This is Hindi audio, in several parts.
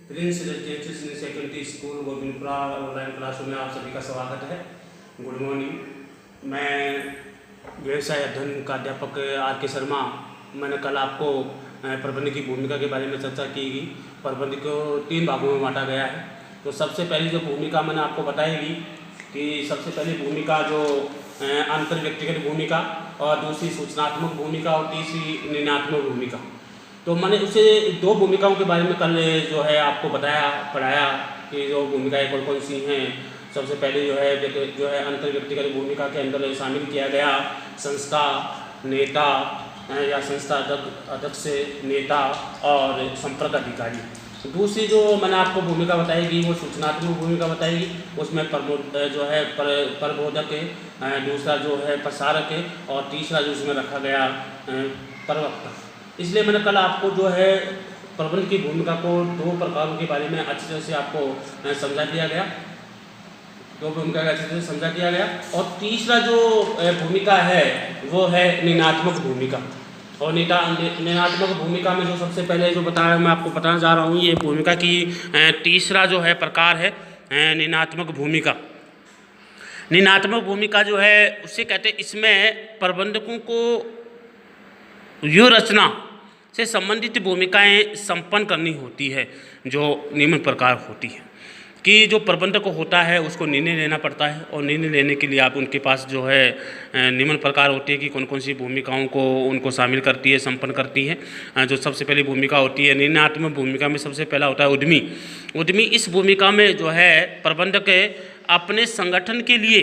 Prince residential senior secondary school Govindpura online classroom में आप सभी का स्वागत है। Good morning. मैं व्यवसाय अध्ययन का अध्यापक आर के शर्मा। मैंने कल आपको प्रबंध की भूमिका के बारे में चर्चा की गई। प्रबंध को 3 भागों में बांटा गया है। तो सबसे पहली जो भूमिका मैंने आपको बताएगी कि सबसे पहली भूमिका जो अंतर व्यक्तिगत भूमिका, और दूसरी सूचनात्मक भूमिका, और तीसरी निर्णयात्मक भूमिका। तो मैंने उसे 2 भूमिकाओं के बारे में कल जो है आपको पढ़ाया कि जो भूमिकाएं कौन कौन सी हैं। सबसे पहले जो है अंतर व्यक्तिगत भूमिका के अंदर शामिल किया गया संस्था नेता या संस्था अध्यक्ष नेता और संपर्क अधिकारी। दूसरी जो मैंने आपको भूमिका बताएगी वो सूचनात्मक भूमिका बताएगी। उसमें प्रबोधक, दूसरा जो है प्रसारक, और तीसरा जो उसमें रखा गया प्रवक्ता। इसलिए मैंने कल आपको जो है प्रबंध की भूमिका को 2 प्रकारों के बारे में अच्छे तरह से आपको समझा दिया गया। 2 भूमिका का अच्छे तरह से समझा दिया गया। और तीसरा जो भूमिका है वो है निर्णयात्मक भूमिका। और निर्णयात्मक भूमिका में जो सबसे पहले जो मैं आपको बताना जा रहा हूँ, ये भूमिका की तीसरा जो है प्रकार है निर्णयात्मक भूमिका। निर्णयात्मक भूमिका जो है उससे कहते हैं, इसमें प्रबंधकों को व्यूह रचना से संबंधित भूमिकाएं संपन्न करनी होती है, जो निम्न प्रकार होती है कि जो प्रबंधक होता है उसको निर्णय लेना पड़ता है। और निर्णय लेने के लिए आप उनके पास जो है निम्न प्रकार होती है कि कौन कौन सी भूमिकाओं को उनको शामिल करती है, संपन्न करती है। जो सबसे पहली भूमिका होती है निर्णयात्मक भूमिका में, सबसे पहला होता है उद्यमी। उद्यमी इस भूमिका में जो है प्रबंधक अपने संगठन के लिए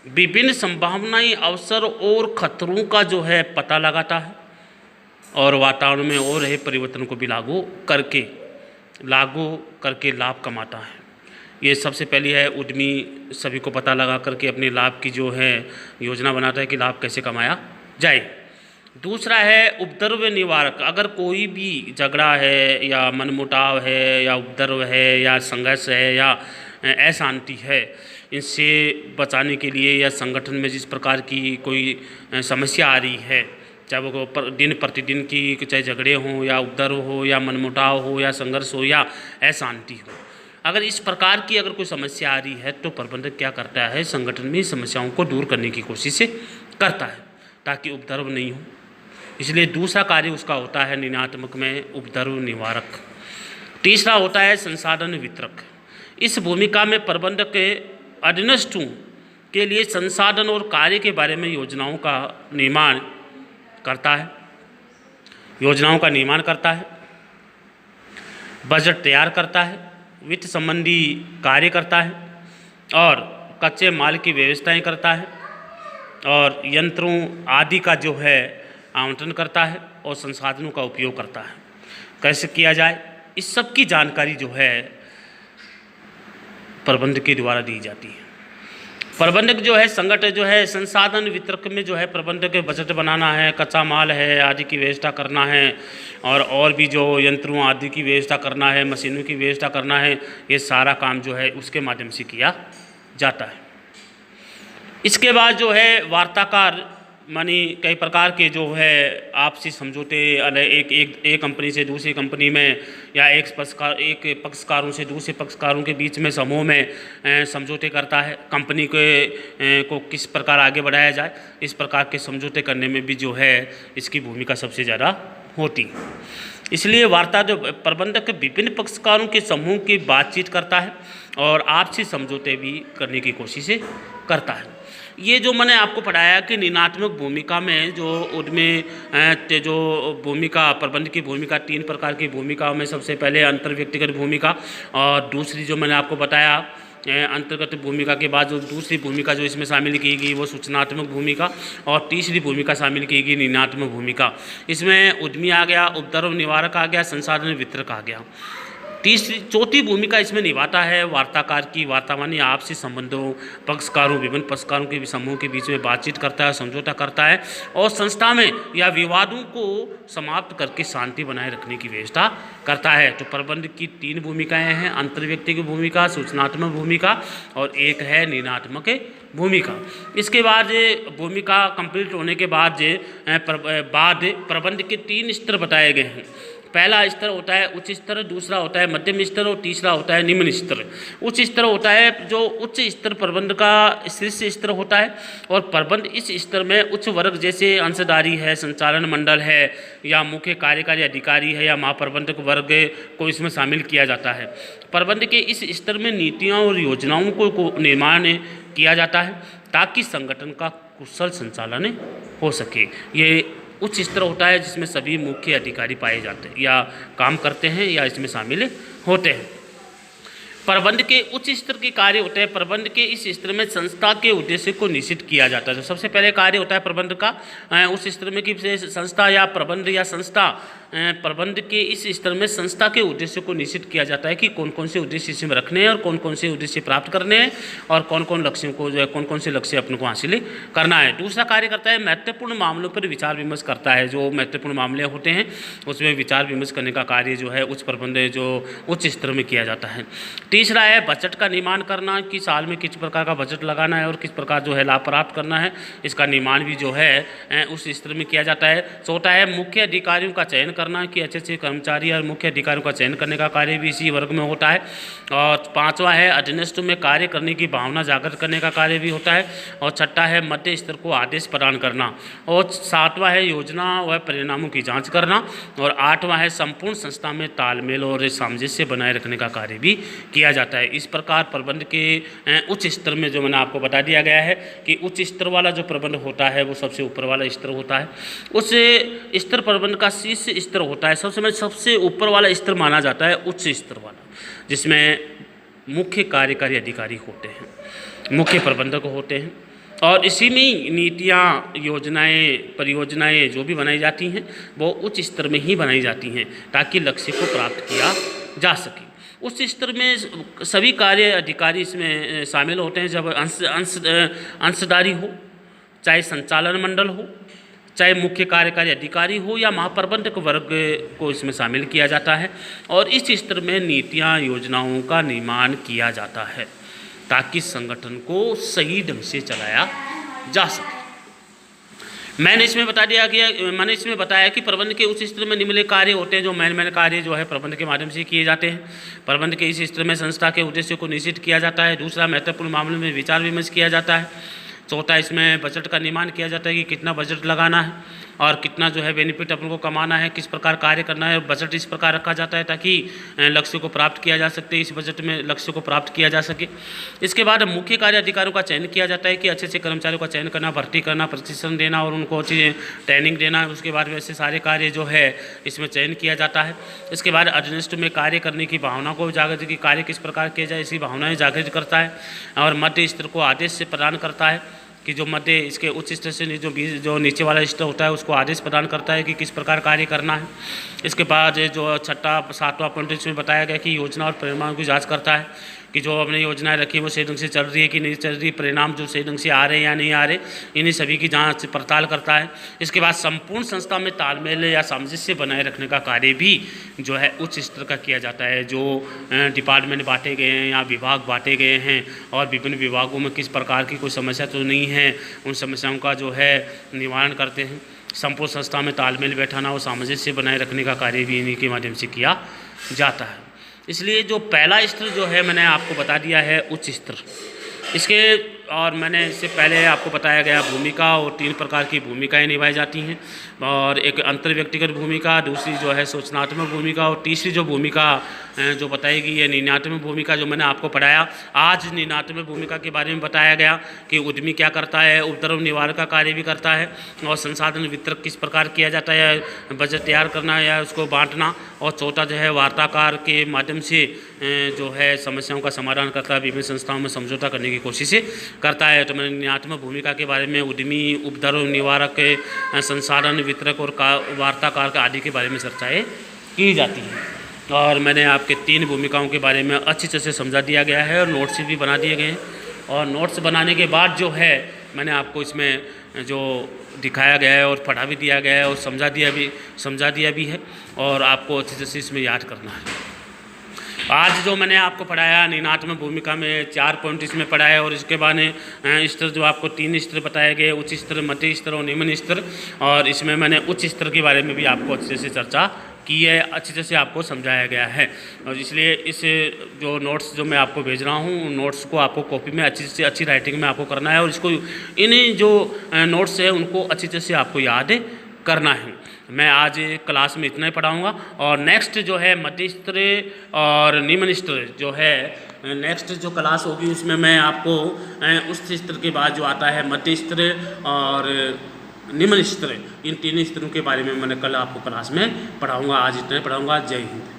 विभिन्न संभावनाएं, अवसर और खतरों का जो है पता लगाता है और वातावरण में हो रहे परिवर्तन को भी लागू करके लाभ कमाता है। ये सबसे पहली है उद्यमी, सभी को पता लगा करके अपने लाभ की जो है योजना बनाता है कि लाभ कैसे कमाया जाए। दूसरा है उपद्रव निवारक। अगर कोई भी झगड़ा है या मनमुटाव है या उपद्रव है या संघर्ष है या अशांति है, इनसे बचाने के लिए या संगठन में जिस प्रकार की कोई समस्या आ रही है, चाहे वो दिन प्रतिदिन की चाहे झगड़े हों या उपद्रव हो या मनमुटाव हो या संघर्ष हो या अशांति हो, अगर इस प्रकार की अगर कोई समस्या आ रही है तो प्रबंधक क्या करता है, संगठन में समस्याओं को दूर करने की कोशिश करता है ताकि उपद्रव नहीं हो। इसलिए दूसरा कार्य उसका होता है निर्णयात्मक में उपद्रव निवारक। तीसरा होता है संसाधन वितरक। इस भूमिका में प्रबंधक अधीनस्थों के लिए संसाधन और कार्य के बारे में योजनाओं का निर्माण करता है, बजट तैयार करता है, वित्त संबंधी कार्य करता है और कच्चे माल की व्यवस्थाएं करता है और यंत्रों आदि का जो है आवंटन करता है और संसाधनों का उपयोग करता है। कैसे किया जाए, इस सब की जानकारी जो है प्रबंधक के द्वारा दी जाती है। प्रबंधक जो है संगठन जो है संसाधन वितरक में जो है प्रबंधक के बजट बनाना है, कच्चा माल है आदि की व्यवस्था करना है और भी जो यंत्रों आदि की व्यवस्था करना है, मशीनों की व्यवस्था करना है, ये सारा काम जो है उसके माध्यम से किया जाता है। इसके बाद जो है वार्ताकार, मानी कई प्रकार के जो है आपसी समझौते एक कंपनी से दूसरी कंपनी में या एक पक्षकारों से दूसरे पक्षकारों के बीच में समूह में समझौते करता है। कंपनी को किस प्रकार आगे बढ़ाया जाए, इस प्रकार के समझौते करने में भी जो है इसकी भूमिका सबसे ज़्यादा होती है। इसलिए जो प्रबंधक विभिन्न पक्षकारों के समूह की बातचीत करता है और आपसी समझौते भी करने की कोशिश करता है। ये जो मैंने आपको पढ़ाया कि निर्णयात्मक भूमिका में जो भूमिका प्रबंध की भूमिका 3 प्रकार की भूमिकाओं में, सबसे पहले अंतर व्यक्तिगत भूमिका, और दूसरी जो मैंने आपको बताया अंतर्गत भूमिका के बाद जो दूसरी भूमिका जो इसमें शामिल की गई वो सूचनात्मक भूमिका, और तीसरी भूमिका शामिल की गई निर्णयात्मक भूमिका। इसमें उद्यमी आ गया, उपद्रव निवारक आ गया, संसाधन वितरक आ गया। चौथी भूमिका इसमें निभाता है वार्ताकार की। वार्तावानी आपसी संबंधों, विभिन्न पक्षकारों के समूह के बीच में बातचीत करता है, समझौता करता है और संस्था में या विवादों को समाप्त करके शांति बनाए रखने की व्यवस्था करता है। तो प्रबंध की 3 भूमिकाएं हैं, अंतर्व्यक्ति की भूमिका, सूचनात्मक भूमिका और एक है निर्णयात्मक भूमिका। इसके बाद भूमिका कंप्लीट होने के बाद प्रबंध के 3 स्तर बताए गए हैं। पहला स्तर होता है उच्च स्तर, दूसरा होता है मध्यम स्तर और तीसरा होता है निम्न स्तर। उच्च स्तर होता है जो उच्च स्तर प्रबंध का शीर्ष स्तर होता है, और प्रबंध इस स्तर में उच्च वर्ग जैसे अंशधारी है, संचालन मंडल है, या मुख्य कार्यकारी अधिकारी है, या महाप्रबंधक वर्ग को इसमें शामिल किया जाता है। प्रबंध के इस स्तर में नीतियाँ और योजनाओं को निर्माण किया जाता है ताकि संगठन का कुशल संचालन हो सके। ये उच्च स्तर होता है जिसमें सभी मुख्य अधिकारी पाए जाते हैं या काम करते हैं या इसमें शामिल होते हैं। प्रबंध के उच्च स्तर के कार्य होते हैं। प्रबंध के इस स्तर में संस्था के उद्देश्य को निश्चित किया जाता है। तो सबसे पहले कार्य होता है प्रबंध का उस स्तर में कि संस्था या प्रबंध या संस्था प्रबंध के इस स्तर में संस्था के उद्देश्य को निश्चित किया जाता है कि कौन कौन से उद्देश्य इसमें रखने हैं और कौन कौन से उद्देश्य प्राप्त करने हैं और कौन कौन लक्ष्यों को जो है कौन कौन से लक्ष्य अपने को हासिल करना है। दूसरा कार्य करता है महत्वपूर्ण मामलों पर विचार विमर्श करता है। जो महत्वपूर्ण मामले होते हैं उसमें विचार विमर्श करने का कार्य जो है उच्च प्रबंध जो उच्च स्तर में किया जाता है। तीसरा है बजट का निर्माण करना कि साल में किस प्रकार का बजट लगाना है और किस प्रकार जो है लाभ प्राप्त करना है, इसका निर्माण भी जो है उस स्तर में किया जाता है। चौथा है मुख्य अधिकारियों का चयन करना कि अच्छे कर्मचारी और मुख्य अधिकारियों का चयन करने का कार्य भी इसी वर्ग में होता है। और पांचवा है अधीनस्थ में कार्य करने की भावना जागृत करने का कार्य भी होता है। और छठा है मध्य स्तर को आदेश प्रदान करना। और सातवां है योजना व परिणामों की जाँच करना। और आठवां है संपूर्ण संस्था में तालमेल और सामंजस्य बनाए रखने का कार्य भी किया जाता है। इस प्रकार प्रबंध के उच्च स्तर में जो मैंने आपको बता दिया गया है कि उच्च स्तर वाला जो प्रबंध होता है वो सबसे ऊपर वाला स्तर होता है। उस स्तर प्रबंध का शीर्ष स्तर होता है, सबसे ऊपर वाला स्तर माना जाता है उच्च स्तर वाला, जिसमें मुख्य कार्यकारी अधिकारी होते हैं, मुख्य प्रबंधक होते हैं। और इसी में नीतियाँ, योजनाएं, परियोजनाएं जो भी बनाई जाती हैं वो उच्च स्तर में ही बनाई जाती हैं ताकि लक्ष्य को प्राप्त किया जा सके। उस स्तर में सभी कार्य अधिकारी इसमें शामिल होते हैं। जब अंशधारी हो, चाहे संचालन मंडल हो, चाहे मुख्य कार्यकारी अधिकारी हो या महाप्रबंधक वर्ग को इसमें शामिल किया जाता है। और इस स्तर में नीतियाँ, योजनाओं का निर्माण किया जाता है ताकि संगठन को सही ढंग से चलाया जा सके। मैंने इसमें बताया कि प्रबंध के उस स्तर में निम्नलिखित कार्य होते हैं जो मेन कार्य जो है प्रबंध के माध्यम से किए जाते हैं। प्रबंध के इस स्तर में संस्था के उद्देश्य को निश्चित किया जाता है। दूसरा महत्वपूर्ण मामलों में विचार विमर्श किया जाता है। चौथा इसमें बजट का निर्माण किया जाता है कि कितना बजट लगाना है और कितना जो है बेनिफिट अपन को कमाना है, किस प्रकार कार्य करना है। बजट इस प्रकार रखा जाता है ताकि लक्ष्य को प्राप्त किया जा सकते, इस बजट में लक्ष्य को प्राप्त किया जा सके। इसके बाद मुख्य कार्य अधिकारियों का चयन किया जाता है कि अच्छे से कर्मचारियों का चयन करना, भर्ती करना, प्रशिक्षण देना और उनको अच्छी ट्रेनिंग देना। उसके बाद वैसे सारे कार्य जो है इसमें चयन किया जाता है। इसके बाद अधीनस्थ में कार्य करने की भावना को जागृत की कार्य किस प्रकार किया जाए इसकी भावनाएं जागृत करता है। और मध्य स्तर को आदेश से प्रदान करता है कि जो मध्य इसके उच्च स्तर से जो नीचे वाला स्तर होता है उसको आदेश प्रदान करता है कि किस प्रकार कार्य करना है। इसके बाद जो छठा सातवां पॉइंट इसमें बताया गया कि योजना और परिणामों की जांच करता है कि जो अपने योजनाएं रखी वो सही ढंग से चल रही है कि नहीं चल रही, परिणाम जो सही ढंग से आ रहे हैं या नहीं आ रहे, इन्हीं सभी की जांच पड़ताल करता है। इसके बाद संपूर्ण संस्था में तालमेल या सामंजस्य बनाए रखने का कार्य भी जो है उच्च स्तर का किया जाता है। जो डिपार्टमेंट बांटे गए हैं या विभाग बांटे गए हैं और विभिन्न विभागों में किस प्रकार की कोई समस्या तो नहीं है, उन समस्याओं का जो है निवारण करते हैं। संपूर्ण संस्था में तालमेल बैठाना और सामंजस्य बनाए रखने का कार्य भी इन्हीं के माध्यम से किया जाता है। इसलिए जो पहला स्तर जो है मैंने आपको बता दिया है उच्च स्तर। इसके और मैंने इससे पहले आपको बताया गया भूमिका, और 3 प्रकार की भूमिकाएं निभाई जाती हैं। और एक अंतर व्यक्तिगत भूमिका, दूसरी जो है सूचनात्मक भूमिका और तीसरी जो भूमिका जो बताएगी ये निर्णयात्मक भूमिका जो मैंने आपको पढ़ाया। आज निर्णयात्मक भूमिका के बारे में बताया गया कि उद्यमी क्या करता है, उपद्रव निवारण का कार्य भी करता है और संसाधन वितरक किस प्रकार किया जाता है, बजट तैयार करना या उसको बांटना। और चौथा जो है वार्ताकार के माध्यम से जो है समस्याओं का समाधान करता है, विभिन्न संस्थाओं में समझौता करने की कोशिश करता है। तो मैंने निर्णयात्मक भूमिका के बारे में उद्यमी, उपद्रव निवारक, संसाधन वितरक और वार्ताकार आदि के बारे में चर्चाएँ की जाती हैं। और मैंने आपके 3 भूमिकाओं के बारे में अच्छी तरह से समझा दिया गया है और नोट्स भी बना दिए गए हैं। और नोट्स बनाने के बाद जो है मैंने आपको इसमें जो दिखाया गया है और पढ़ा भी दिया गया है और समझा दिया भी है और आपको अच्छी तरह से इसमें याद करना है। आज जो मैंने आपको पढ़ाया निर्णयात्मक भूमिका में 4 पॉइंट इसमें पढ़ाया और इसके बाद स्तर जो आपको 3 स्तर बताए गए, उच्च स्तर, मध्य स्तर और निम्न स्तर। और इसमें मैंने उच्च स्तर के बारे में भी आपको अच्छे से चर्चा कि यह अच्छी तरह से आपको समझाया गया है। और इसलिए इस जो नोट्स जो मैं आपको भेज रहा हूँ, उन नोट्स को आपको कॉपी में अच्छी से अच्छी राइटिंग में आपको करना है और इसको इन जो नोट्स है उनको अच्छी तरह से आपको याद करना है। मैं आज क्लास में इतना ही पढ़ाऊँगा और नेक्स्ट जो है मध्य स्तरीय और निम्न स्तरीय जो है नेक्स्ट जो क्लास होगी उसमें मैं आपको उच्च स्तर के बाद जो आता है मध्य स्तरीय और निम्न स्तरीय, इन तीन स्तरों के बारे में मैंने कल आपको क्लास में पढ़ाऊँगा। आज इतना ही पढ़ाऊँगा। जय हिंद।